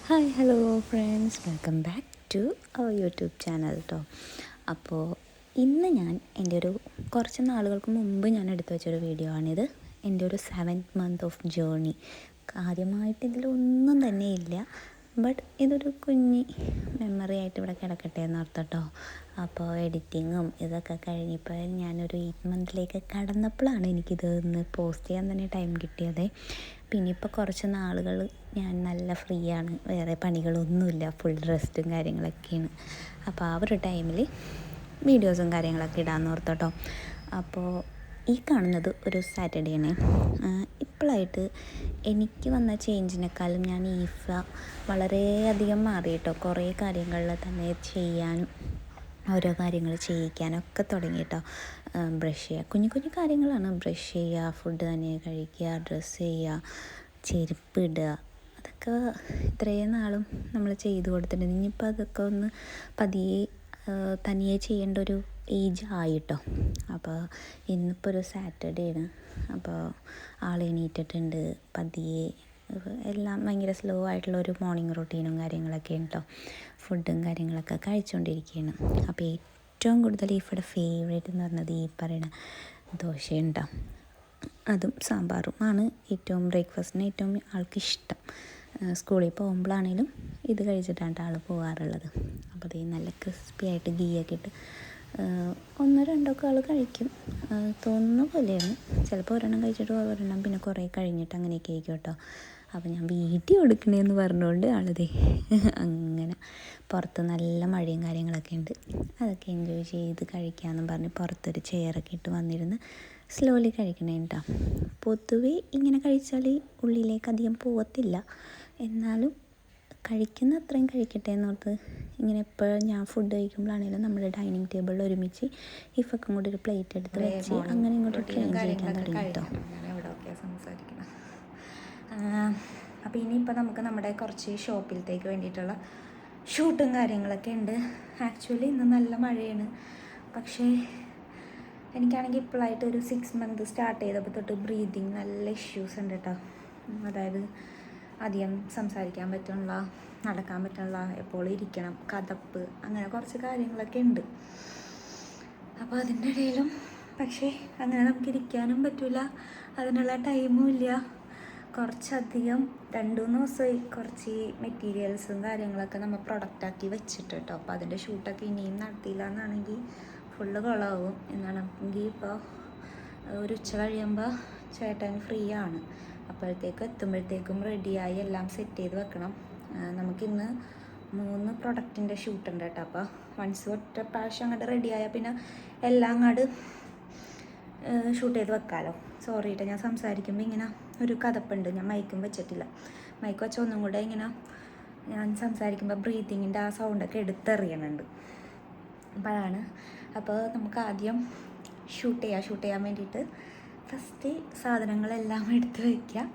Hi hello friends, welcome back to our YouTube channel കേട്ടോ. അപ്പോൾ ഇന്ന് ഞാൻ എൻ്റെ ഒരു കുറച്ച് നാളുകൾക്ക് മുമ്പ് ഞാൻ എടുത്തു വെച്ചൊരു വീഡിയോ ആണിത്. എൻ്റെ ഒരു 7th month ഓഫ് ജേർണി. ആദ്യമായിട്ട് ഇതിലൊന്നും തന്നെ ഇല്ല, ബട്ട് ഇതൊരു കുഞ്ഞി മെമ്മറി ആയിട്ട് ഇവിടെ കിടക്കട്ടെ എന്ന് ഓർത്തട്ടോ. അപ്പോൾ എഡിറ്റിങ്ങും ഇതൊക്കെ കഴിഞ്ഞപ്പോൾ ഞാനൊരു 8th monthലേക്ക് കടന്നപ്പോഴാണ് എനിക്കിത് ഒന്ന് പോസ്റ്റ് ചെയ്യാൻ തന്നെ ടൈം കിട്ടിയത്. പിന്നെ ഇപ്പോൾ കുറച്ച് നാളുകൾ ഞാൻ നല്ല ഫ്രീ ആണ്, വേറെ പണികളൊന്നുമില്ല, ഫുൾ റെസ്റ്റും കാര്യങ്ങളൊക്കെയാണ്. അപ്പോൾ ആ ഒരു ടൈമിൽ വീഡിയോസും കാര്യങ്ങളൊക്കെ ഇടാമെന്ന് ഓർത്തോട്ടോ. അപ്പോൾ ഈ കാണുന്നത് ഒരു സാറ്റർഡേ ആണ്. ഇപ്പോഴായിട്ട് എനിക്ക് വന്ന ചേഞ്ചിനേക്കാളും ഞാൻ ഈഫ വളരെയധികം മാറി കേട്ടോ. കുറേ കാര്യങ്ങളിൽ തന്നെ ചെയ്യാനും ഓരോ കാര്യങ്ങൾ ചെയ്യിക്കാനൊക്കെ തുടങ്ങി കേട്ടോ. ബ്രഷ് ചെയ്യുക, കുഞ്ഞു കുഞ്ഞു കാര്യങ്ങളാണ്. ബ്രഷ് ചെയ്യുക, ഫുഡ് തന്നെ കഴിക്കുക, ഡ്രസ്സ് ചെയ്യുക, ചെരുപ്പ് ഇടുക, അതൊക്കെ ഇത്രയും നാളും നമ്മൾ ചെയ്തു കൊടുത്തിട്ടുണ്ട്. ഇനിയിപ്പോൾ അതൊക്കെ ഒന്ന് പതിയെ തനിയെ ചെയ്യേണ്ട ഒരു ഏജ് ആയിട്ടോ. അപ്പോൾ ഇന്നിപ്പോൾ ഒരു സാറ്റർഡേ ആണ്. അപ്പോൾ ആൾ എണീറ്റിട്ടുണ്ട്. പതിയെ എല്ലാം ഭയങ്കര സ്ലോ ആയിട്ടുള്ള ഒരു മോർണിംഗ് റൊട്ടീനും കാര്യങ്ങളൊക്കെ കേട്ടോ. ഫുഡും കാര്യങ്ങളൊക്കെ കഴിച്ചുകൊണ്ടിരിക്കുകയാണ്. അപ്പോൾ ഏറ്റവും കൂടുതൽ ഈഫയുടെ ഫേവറേറ്റ് എന്ന് പറഞ്ഞത് ഈ പറയുന്ന ദോശയുണ്ടോ, അതും സാമ്പാറും ആണ് ഏറ്റവും ബ്രേക്ക്ഫാസ്റ്റിന് ഏറ്റവും ആൾക്കിഷ്ടം. സ്കൂളിൽ പോകുമ്പോഴാണേലും ഇത് കഴിച്ചിട്ടാണ് ആൾ പോകാറുള്ളത്. അപ്പോൾ അത് നല്ല ക്രിസ്പി ആയിട്ട് ഗീയൊക്കെ ഇട്ട് ഒന്നോ രണ്ടോ ഒക്കെ ആൾ കഴിക്കും തോന്നുന്ന പോലെയാണ്. ചിലപ്പോൾ ഒരെണ്ണം കഴിച്ചിട്ട് ഒരെണ്ണം പിന്നെ കുറേ കഴിഞ്ഞിട്ട് അങ്ങനെയൊക്കെ ആയിരിക്കും കേട്ടോ. അപ്പോൾ ഞാൻ വീട്ടിൽ കൊടുക്കണേന്ന് പറഞ്ഞുകൊണ്ട് ആളതേ അങ്ങനെ പുറത്ത് നല്ല മഴയും കാര്യങ്ങളൊക്കെ ഉണ്ട്, അതൊക്കെ എൻജോയ് ചെയ്ത് കഴിക്കാമെന്നും പറഞ്ഞ് പുറത്തൊരു ചെയറൊക്കെ ഇട്ട് വന്നിരുന്ന് സ്ലോലി കഴിക്കണേ കേട്ടോ. പൊതുവേ ഇങ്ങനെ കഴിച്ചാൽ ഉള്ളിലേക്ക് അധികം പോകത്തില്ല, എന്നാലും കഴിക്കുന്ന അത്രയും കഴിക്കട്ടെ എന്നോർത്ത് ഇങ്ങനെ എപ്പോഴും ഞാൻ ഫുഡ് കഴിക്കുമ്പോഴാണെങ്കിലും നമ്മുടെ ഡൈനിങ് ടേബിളിൽ ഒരുമിച്ച് ഇഫൊക്കെ കൂടി ഒരു പ്ലേറ്റ് എടുത്ത് വെച്ച് അങ്ങനെ ഇങ്ങോട്ട് ട്രെയിൻ ചെയ്യിക്കാൻ തുടങ്ങി കേട്ടോ. അപ്പോൾ ഇനിയിപ്പോൾ നമുക്ക് നമ്മുടെ കുറച്ച് ഷോപ്പിലത്തേക്ക് വേണ്ടിയിട്ടുള്ള ഷൂട്ടും കാര്യങ്ങളൊക്കെ ഉണ്ട്. ആക്ച്വലി ഇന്ന് നല്ല മഴയാണ്, പക്ഷേ എനിക്കാണെങ്കിൽ ഇപ്പോഴായിട്ട് ഒരു 6 month സ്റ്റാർട്ട് ചെയ്തപ്പോൾ തൊട്ട് ബ്രീതിങ് നല്ല ഇഷ്യൂസ് ഉണ്ട് കേട്ടോ. അതായത് അധികം സംസാരിക്കാൻ പറ്റുള്ള, നടക്കാൻ പറ്റുള്ള, എപ്പോഴും ഇരിക്കണം, കതപ്പ്, അങ്ങനെ കുറച്ച് കാര്യങ്ങളൊക്കെ ഉണ്ട്. അപ്പോൾ അതിൻ്റെ ഇടയിലും പക്ഷേ അങ്ങനെ നമുക്ക് ഇരിക്കാനും പറ്റില്ല, അതിനുള്ള ടൈമും ഇല്ല. കുറച്ചധികം 2-3 ദിവസമായി കുറച്ച് മെറ്റീരിയൽസും കാര്യങ്ങളൊക്കെ നമ്മൾ പ്രൊഡക്റ്റാക്കി വെച്ചിട്ട് കേട്ടോ. അപ്പോൾ അതിൻ്റെ ഷൂട്ടൊക്കെ ഇനിയും നടത്തിയില്ല എന്നാണെങ്കിൽ ഫുള്ള് കുളമാവും. എന്നാണെങ്കിൽ ഇപ്പോൾ ഒരു ഉച്ച കഴിയുമ്പോൾ ചേട്ടൻ ഫ്രീ ആണ്, അപ്പോഴത്തേക്ക് എത്തുമ്പോഴത്തേക്കും റെഡിയായി എല്ലാം സെറ്റ് ചെയ്ത് വെക്കണം. നമുക്കിന്ന് 3 പ്രൊഡക്റ്റിൻ്റെ ഷൂട്ടുണ്ട് കേട്ടോ. അപ്പോൾ വൺസ് ഒറ്റ പ്രാവശ്യം അങ്ങോട്ട് റെഡിയായാൽ പിന്നെ എല്ലാം അങ്ങോട്ട് ഷൂട്ട് ചെയ്ത് വെക്കാമല്ലോ. സോറി കേട്ടോ, ഞാൻ സംസാരിക്കുമ്പോൾ ഇങ്ങനെ ഒരു കഥപ്പുണ്ട്, ഞാൻ മൈക്കും വെച്ചിട്ടില്ല. മൈക്ക് വെച്ചാൽ ഒന്നും കൂടെ ഇങ്ങനെ ഞാൻ സംസാരിക്കുമ്പോൾ ബ്രീത്തിങ്ങിൻ്റെ ആ സൗണ്ടൊക്കെ എടുത്തെറിയണുണ്ട്, അപ്പോഴാണ്. അപ്പോൾ നമുക്ക് ആദ്യം ഷൂട്ട് ചെയ്യാൻ വേണ്ടിയിട്ട് ഫസ്റ്റ് സാധനങ്ങളെല്ലാം എടുത്ത് വയ്ക്കുക,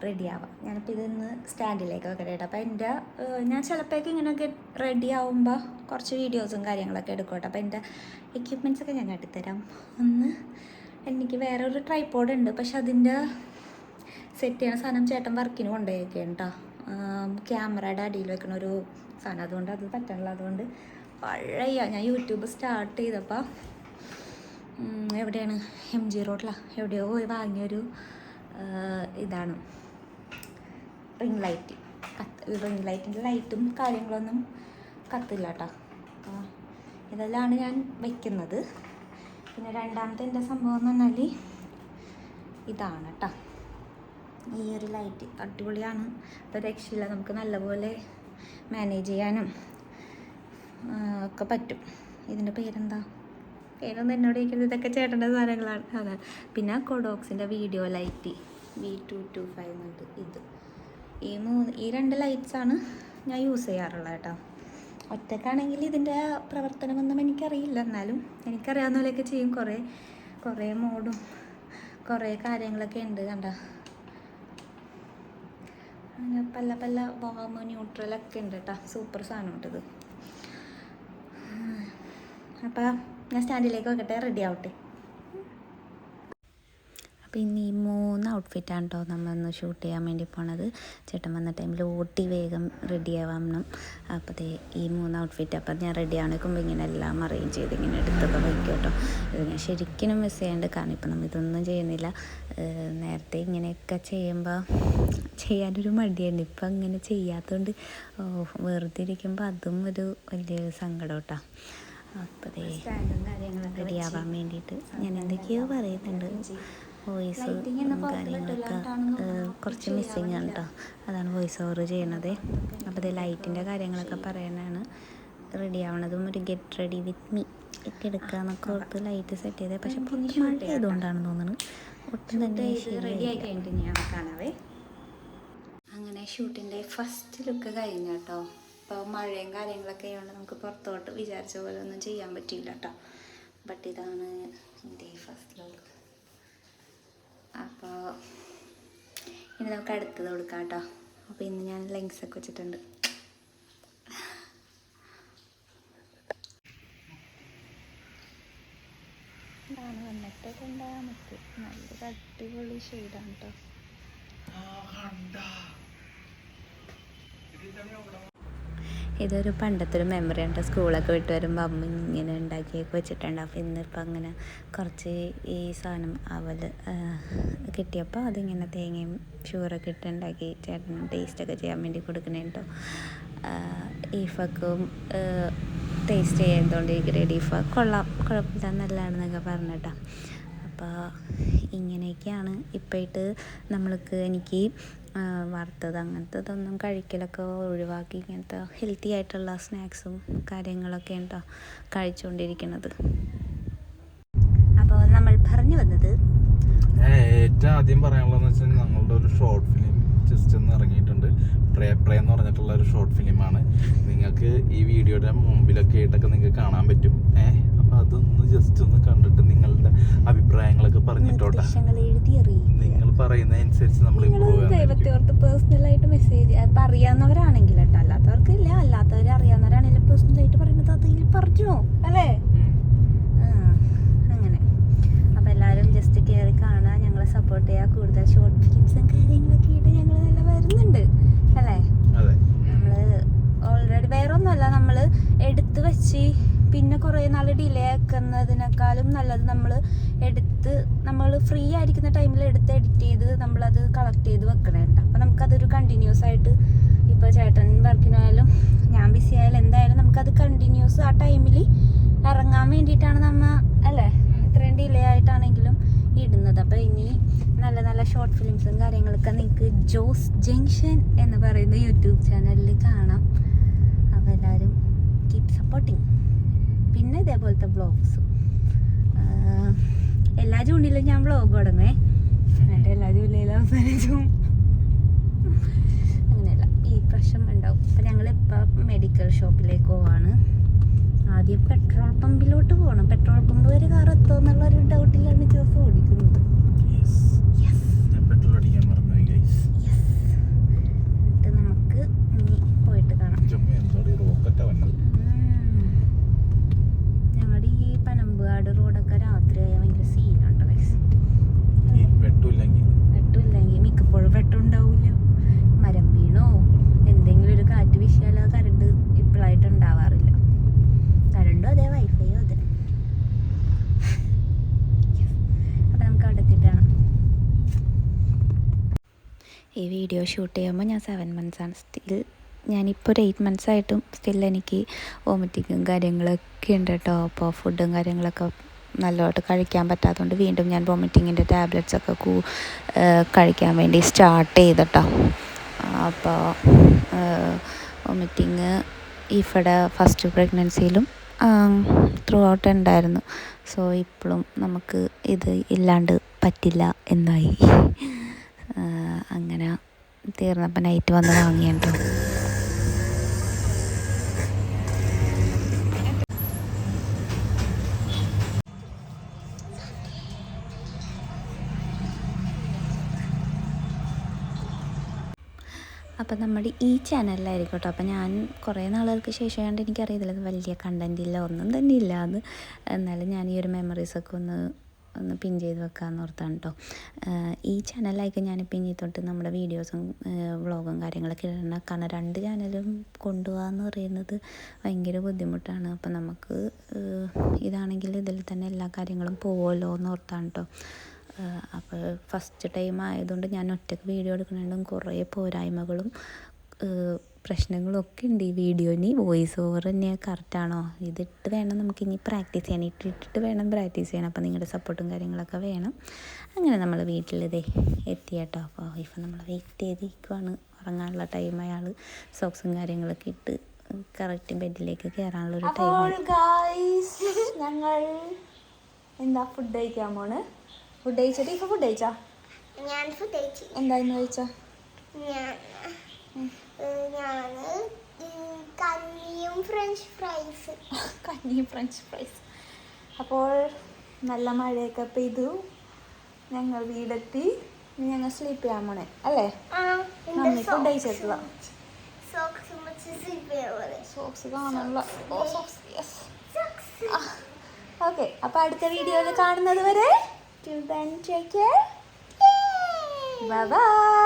റെഡിയാവാം. ഞാനിപ്പോൾ ഇതൊന്ന് സ്റ്റാൻഡിലേക്ക് വെക്കട്ടെ കേട്ടോ. അപ്പോൾ ഞാൻ ചിലപ്പോഴേക്ക് ഇങ്ങനെയൊക്കെ റെഡി ആവുമ്പോൾ കുറച്ച് വീഡിയോസും കാര്യങ്ങളൊക്കെ എടുക്കും കേട്ടോ. അപ്പോൾ എൻ്റെ എക്യുപ്മെൻറ്റ്സൊക്കെ ഞാൻ കാട്ടിത്തരാം. ഒന്ന്, എനിക്ക് വേറെ ഒരു ട്രൈപോഡ് ഉണ്ട്, പക്ഷെ അതിൻ്റെ സെറ്റ് ചെയ്യണ സാധനം ചേട്ടൻ വർക്കിന് കൊണ്ടുപോയിരിക്കുകയാണ് കേട്ടോ. ക്യാമറയുടെ അടിയിൽ വെക്കണ ഒരു സാധനം, അതുകൊണ്ട് അത് പറ്റണില്ല. അതുകൊണ്ട് പഴയ ഞാൻ യൂട്യൂബ് സ്റ്റാർട്ട് ചെയ്തപ്പോൾ എവിടെയാണ്, MG റോഡിലാണ് എവിടെയോ പോയി വാങ്ങിയൊരു ഇതാണ് റിംഗ് ലൈറ്റ്. റിംഗ് ലൈറ്റിൻ്റെ ലൈറ്റും കാര്യങ്ങളൊന്നും കത്തില്ല കേട്ടോ. ഇതെല്ലാം ഞാൻ വയ്ക്കുന്നത്. പിന്നെ രണ്ടാമത്തെ എൻ്റെ സംഭവം എന്ന് പറഞ്ഞാൽ ഇതാണ് കേട്ടോ. ഈ ഒരു ലൈറ്റ് അടിപൊളിയാണ്, ഇപ്പോൾ രക്ഷയില്ല. നമുക്ക് നല്ലപോലെ മാനേജ് ചെയ്യാനും ഒക്കെ പറ്റും. ഇതിൻ്റെ പേരൊന്നും എന്നോട് ചോദിക്കുന്നത്, ഇതൊക്കെ ചേട്ടൻ്റെ സാധനങ്ങളാണ്. അതാണ്. പിന്നെ കൊഡോക്സിൻ്റെ വീഡിയോ ലൈറ്റ് V225 എന്നുണ്ട്. ഈ 2 ലൈറ്റ്സാണ് ഞാൻ യൂസ് ചെയ്യാറുള്ളത് കേട്ടോ. ഒറ്റക്കാണെങ്കിൽ ഇതിൻ്റെ പ്രവർത്തനമൊന്നും എനിക്കറിയില്ല, എന്നാലും എനിക്കറിയാവുന്ന പോലെയൊക്കെ ചെയ്യും. കുറേ മോഡും കുറേ കാര്യങ്ങളൊക്കെ ഉണ്ട് കണ്ട. അങ്ങനെ പല വാം ന്യൂട്രലൊക്കെ ഉണ്ട് കേട്ടോ. സൂപ്പർ സാധനം കേട്ടത്. അപ്പോൾ ഞാൻ സ്റ്റാൻഡിലേക്ക് വെക്കട്ടെ, റെഡി ആവട്ടെ. അപ്പോൾ പിന്നെ ഈ 3 ഔട്ട്ഫിറ്റാണ് കേട്ടോ നമ്മളൊന്ന് ഷൂട്ട് ചെയ്യാൻ വേണ്ടി പോണത്. ചേട്ടൻ വന്ന ടൈമിൽ ഓട്ടി വേഗം റെഡി ആവണം. അപ്പോൾ ഈ 3 ഔട്ട്ഫിറ്റ് അപ്പം ഞാൻ റെഡി ആണിക്കുമ്പോൾ ഇങ്ങനെ എല്ലാം അറേഞ്ച് ചെയ്ത് ഇങ്ങനെ എടുത്തൊക്കെ വയ്ക്കും കേട്ടോ. ഇത് ഞാൻ ശരിക്കും മിസ് ചെയ്യാണ്ട്, കാരണം ഇപ്പം നമ്മൾ ഇതൊന്നും ചെയ്യുന്നില്ല. നേരത്തെ ഇങ്ങനെയൊക്കെ ചെയ്യുമ്പോൾ ചെയ്യാനൊരു മടിയാണ്. ഇപ്പം അങ്ങനെ ചെയ്യാത്തതുകൊണ്ട് വെറുതെ ഇരിക്കുമ്പോൾ അതും ഒരു വലിയൊരു സങ്കടം കേട്ടോ. അപ്പോൾ സ്റ്റാൻഡും കാര്യങ്ങളൊക്കെ റെഡി ആവാൻ വേണ്ടിയിട്ട് ഞാൻ എന്തൊക്കെയോ പറയുന്നുണ്ട്. വോയിസ് കാര്യങ്ങളൊക്കെ കുറച്ച് മിസ്സിങ് ആണ് കേട്ടോ. അതാണ് വോയിസ് ഓവർ ചെയ്യണത്. അപ്പോൾ ലൈറ്റിൻ്റെ കാര്യങ്ങളൊക്കെ പറയാനാണ് റെഡി ആവണതും ഒരു ഗെറ്റ് റെഡി വിത്ത് മീ ഒക്കെ എടുക്കാമെന്നൊക്കെ ഓർത്ത് ലൈറ്റ് സെറ്റ് ചെയ്തത്. പക്ഷെ പുറത്ത് മഴ ആയതുകൊണ്ടാണെന്ന് തോന്നുന്നു ഒട്ടും തന്നെ റെഡി ആയി കഴിഞ്ഞിട്ട് ഞാൻ കാണാവേ. അങ്ങനെ ഷൂട്ടിൻ്റെ ഫസ്റ്റ് ലുക്ക് കഴിഞ്ഞ കേട്ടോ. ഇപ്പോൾ മഴയും കാര്യങ്ങളൊക്കെ ആയതുകൊണ്ട് നമുക്ക് പുറത്തോട്ട് വിചാരിച്ച പോലെ ഒന്നും ചെയ്യാൻ പറ്റിയില്ല കേട്ടോ. ബട്ട് ഇതാണ് എൻ്റെ ഫസ്റ്റ് ലുക്ക്. അപ്പോൾ ഇനി നമുക്ക് അടുത്തത് കൊടുക്കാം കേട്ടോ. അപ്പോൾ ഇന്ന് ഞാൻ ലെങ്സൊക്കെ വെച്ചിട്ടുണ്ട്. ഇതാണ് വന്നിട്ടൊക്കെ ഉണ്ടാകാൻ പറ്റും. നല്ലൊരു അടിപൊളി ഷെയ്ഡാണ് കേട്ടോ. ഇതൊരു പണ്ടത്തെ ഒരു മെമ്മറി ആണ്. സ്കൂളൊക്കെ വിട്ട് വരുമ്പോൾ അമ്മ ഇങ്ങനെ ഉണ്ടാക്കിയൊക്കെ വെച്ചിട്ടുണ്ട്. അപ്പോൾ ഇന്നിപ്പോൾ അങ്ങനെ കുറച്ച് ഈ സാധനം അവൽ കിട്ടിയപ്പോൾ അതിങ്ങനെ തേങ്ങയും ഷുഗറൊക്കെ ഇട്ട് ഉണ്ടാക്കി ചേട്ടൻ ടേസ്റ്റൊക്കെ ചെയ്യാൻ വേണ്ടി കൊടുക്കണേ കേട്ടോ. ഈഫക്കും ടേസ്റ്റ് ചെയ്തുകൊണ്ടിരിക്കുന്നത്. ഈഫ കൊള്ളാം, കുഴപ്പമില്ല, നല്ലതാണെന്നൊക്കെ പറഞ്ഞിട്ടോ. അപ്പോൾ ഇങ്ങനെയൊക്കെയാണ് ഇപ്പോഴായിട്ട് എനിക്ക് വറുത്തത് അങ്ങനത്തതൊന്നും കഴിക്കലൊക്കെ ഒഴിവാക്കി ഇങ്ങനത്തെ ഹെൽത്തി ആയിട്ടുള്ള സ്നാക്സും കാര്യങ്ങളൊക്കെ ഉണ്ടോ കഴിച്ചുകൊണ്ടിരിക്കുന്നത്. അപ്പോൾ നമ്മൾ പറഞ്ഞു വന്നത് ഏറ്റവും ആദ്യം പറയാനുള്ളതെന്ന് വെച്ചാൽ ഞങ്ങളുടെ ഒരു ഷോർട്ട് ഫിലിം ജസ്റ്റ് ഒന്ന് ഇറങ്ങിയിട്ടുണ്ട്. പ്രേ എന്ന് പറഞ്ഞിട്ടുള്ള ഒരു ഷോർട്ട് ഫിലിമാണ്. നിങ്ങൾക്ക് ഈ വീഡിയോയുടെ മുമ്പിലൊക്കെ ആയിട്ടൊക്കെ നിങ്ങൾക്ക് കാണാൻ പറ്റും. അപ്പോൾ അതൊന്ന് ജസ്റ്റ് ഒന്ന് കണ്ടിട്ട് നിങ്ങളുടെ അഭിപ്രായങ്ങളൊക്കെ പറഞ്ഞിട്ടോട്ടെ. നിങ്ങൾ പറയുന്നതനുസരിച്ച് നമ്മൾ ദൈവത്തോർത്ത് പേഴ്സണലായിട്ട് മെസ്സേജ് ഇപ്പം അറിയാവുന്നവരാണെങ്കിൽ കേട്ടോ. അല്ലാത്തവർക്കില്ല, അല്ലാത്തവർ അറിയാവുന്നവരാണെങ്കിലും പേഴ്സണലായിട്ട് പറയുന്നത് അതിൽ പറഞ്ഞോ അല്ലേ. അങ്ങനെ അപ്പം എല്ലാവരും ജസ്റ്റ് കയറി കാണുക, ഞങ്ങളെ സപ്പോർട്ട് ചെയ്യുക. കൂടുതൽ ഷോർട്ട് ഫിലിംസും കാര്യങ്ങളൊക്കെ ആയിട്ട് ഞങ്ങൾ നല്ല വരുന്നുണ്ട് അല്ലേ. നമ്മൾ ഓൾറെഡി വേറെ ഒന്നുമല്ല, നമ്മൾ എടുത്ത് വെച്ച് പിന്നെ കുറേ നാൾ ഡിലേ ആക്കുന്നതിനേക്കാളും നല്ലത് നമ്മൾ ഫ്രീ ആയിരിക്കുന്ന ടൈമിൽ എടുത്ത് എഡിറ്റ് ചെയ്ത് നമ്മളത് കളക്ട് ചെയ്ത് വെക്കണേണ്ട. അപ്പം നമുക്കതൊരു കണ്ടിന്യൂസ് ആയിട്ട്, ഇപ്പോൾ ചേട്ടൻ വർക്കിനായാലും ഞാൻ ബിസി ആയാലും എന്തായാലും നമുക്കത് കണ്ടിന്യൂസ് ആ ടൈമിൽ ഇറങ്ങാൻ വേണ്ടിയിട്ടാണ് നമ്മൾ അല്ലേ ഇത്രയും ഡിലേ ആയിട്ടാണെങ്കിലും ഇടുന്നത്. അപ്പോൾ ഇനി നല്ല നല്ല ഷോർട്ട് ഫിലിംസും കാര്യങ്ങളൊക്കെ നിങ്ങൾക്ക് ജോസ് ജംഗ്ഷൻ എന്ന് പറയുന്ന യൂട്യൂബ് ചാനലിൽ കാണാം. അപ്പോൾ എല്ലാവരും കീപ് സപ്പോർട്ടിങ്. പിന്നെ ഇതേപോലത്തെ വ്ളോഗ്സും എല്ലാ ജൂണിലും ഞാൻ വ്ളോഗ് തുടങ്ങേ. എന്നിട്ട് എല്ലാ ജൂലൈയിലും അവസാനിച്ചും അങ്ങനെയല്ല, ഈ പ്രശ്നം ഉണ്ടാവും. അപ്പം ഞങ്ങളിപ്പോൾ മെഡിക്കൽ ഷോപ്പിലേക്ക് പോവാണ്. ആദ്യം പെട്രോൾ പമ്പിലോട്ട് പോകണം. പെട്രോൾ പമ്പ് വരെ കാർ എത്തുമോ എന്നുള്ളൊരു ഡൗട്ടിലാണ് ജോസ് ഓടിക്കുന്നത്. എന്നിട്ട് നമുക്ക് ഇനി പോയിട്ട് കാണാം. ഞങ്ങളുടെ ഈ പനമ്പുകാട് റോഡൊക്കെ രാത്രിയായാൽ ഭയങ്കര സീനുണ്ടോ ഗൈസ്. വെട്ടമില്ലെങ്കിൽ മിക്കപ്പോഴും വെട്ടം ഉണ്ടാവില്ല. മരം വീണോ എന്തെങ്കിലും ഒരു കാറ്റ് വീശിയാലോ കറണ്ട് ഇപ്പോഴായിട്ട് ഉണ്ടാവാറില്ല. കറണ്ടോ അതെ, വൈഫൈയോ അതെ. അപ്പം നമുക്ക് അവിടെ എത്തിയിട്ടാണ് ഈ വീഡിയോ ഷൂട്ട് ചെയ്യുമ്പോൾ ഞാൻ 7 months ആണ്. സ്റ്റിൽ ഞാനിപ്പോൾ ഒരു 8 months ആയിട്ടും സ്റ്റിൽ എനിക്ക് വോമിറ്റിങ്ങും കാര്യങ്ങളൊക്കെ ഉണ്ട് കേട്ടോ. അപ്പോൾ ഫുഡും കാര്യങ്ങളൊക്കെ നല്ലതായിട്ട് കഴിക്കാൻ പറ്റാത്തതുകൊണ്ട് വീണ്ടും ഞാൻ വോമിറ്റിങ്ങിൻ്റെ ടാബ്ലറ്റ്സൊക്കെ കഴിക്കാൻ വേണ്ടി സ്റ്റാർട്ട് ചെയ്തിട്ടോ. അപ്പോൾ വോമിറ്റിങ് ഈഫയുടെ ഫസ്റ്റ് പ്രഗ്നൻസിയിലും ത്രൂ ഔട്ട് ഉണ്ടായിരുന്നു. സോ ഇപ്പോഴും നമുക്ക് ഇത് ഇല്ലാണ്ട് പറ്റില്ല എന്നായി. അങ്ങനെ തീർന്നപ്പോൾ നൈറ്റ് വന്ന് വാങ്ങിയിട്ടു. അപ്പം നമ്മുടെ ഈ ചാനലിലായിരിക്കും കേട്ടോ. അപ്പം ഞാൻ കുറേ നാളുകൾക്ക് ശേഷം കണ്ട് എനിക്കറിയത്തില്ല ഇത് വലിയ കണ്ടൻറ് ഇല്ല, ഒന്നും തന്നെ ഇല്ല അത്. എന്നാലും ഞാൻ ഈ ഒരു മെമ്മറീസൊക്കെ ഒന്ന് ഒന്ന് പിൻ ചെയ്ത് വെക്കാമെന്ന് ഓർത്താണ് കേട്ടോ. ഈ ചാനലിലേക്ക് ഞാനിപ്പോൾ ഇനി തൊട്ട് നമ്മുടെ വീഡിയോസും വ്ളോഗും കാര്യങ്ങളൊക്കെ ഇടണം. കാരണം 2 ചാനലും കൊണ്ടുപോകാമെന്ന് പറയുന്നത് ഭയങ്കര ബുദ്ധിമുട്ടാണ്. അപ്പോൾ നമുക്ക് ഇതാണെങ്കിൽ ഇതിൽ തന്നെ എല്ലാ കാര്യങ്ങളും പോവുമല്ലോ എന്ന് ഓർത്താണ് കേട്ടോ. അപ്പോൾ ഫസ്റ്റ് ടൈം ആയതുകൊണ്ട് ഞാൻ ഒറ്റയ്ക്ക് വീഡിയോ എടുക്കുന്നുണ്ടും കുറേ പോരായ്മകളും പ്രശ്നങ്ങളും ഒക്കെ ഉണ്ട് ഈ വീഡിയോന്. വോയിസ് ഓവർ തന്നെ കറക്റ്റാണോ, ഇതിട്ട് വേണം നമുക്കിനി പ്രാക്ടീസ് ചെയ്യാൻ, ഇട്ടിട്ട് വേണം പ്രാക്ടീസ് ചെയ്യണം. അപ്പോൾ നിങ്ങളുടെ സപ്പോർട്ടും കാര്യങ്ങളൊക്കെ വേണം. അങ്ങനെ നമ്മൾ വീട്ടിലിതേ എത്തി കേട്ടോ. അപ്പോൾ ഇപ്പം നമ്മൾ വെയിറ്റ് ചെയ്തിരിക്കുവാണ്. ഉറങ്ങാനുള്ള ടൈം അയാൾ സോക്സും കാര്യങ്ങളൊക്കെ ഇട്ട് കറക്റ്റ് ബെഡിലേക്ക് കയറാനുള്ളൊരു ടൈം. ഞങ്ങൾ എന്താ ഫുഡ് കഴിക്കാൻ പോണ്. ഫുഡ് കഴിച്ചിട്ട് ഇപ്പം ഫുഡ് കഴിച്ചാ? ഞാൻ ഫുഡ് കഴിച്ചു. എന്തായിരുന്നു കഴിച്ചാ? ഞാന് കഞ്ഞിയും ഫ്രഞ്ച് ഫ്രൈസ്. കഞ്ഞിയും ഫ്രഞ്ച് ഫ്രൈസ്. അപ്പോൾ നല്ല മഴയൊക്കെ പെയ്തു, ഞങ്ങൾ വീടെത്തി. ഇനി ഞങ്ങൾ സ്ലീപ്പ് ചെയ്യാൻ പോണേ അല്ലേ? മമ്മി ഫുഡ് കഴിച്ചിട്ടുള്ള സോക്സ് കാണാനുള്ള. ഓക്കെ, അപ്പോൾ അടുത്ത വീഡിയോയിൽ കാണുന്നത് വരെ till then take care. Bye bye.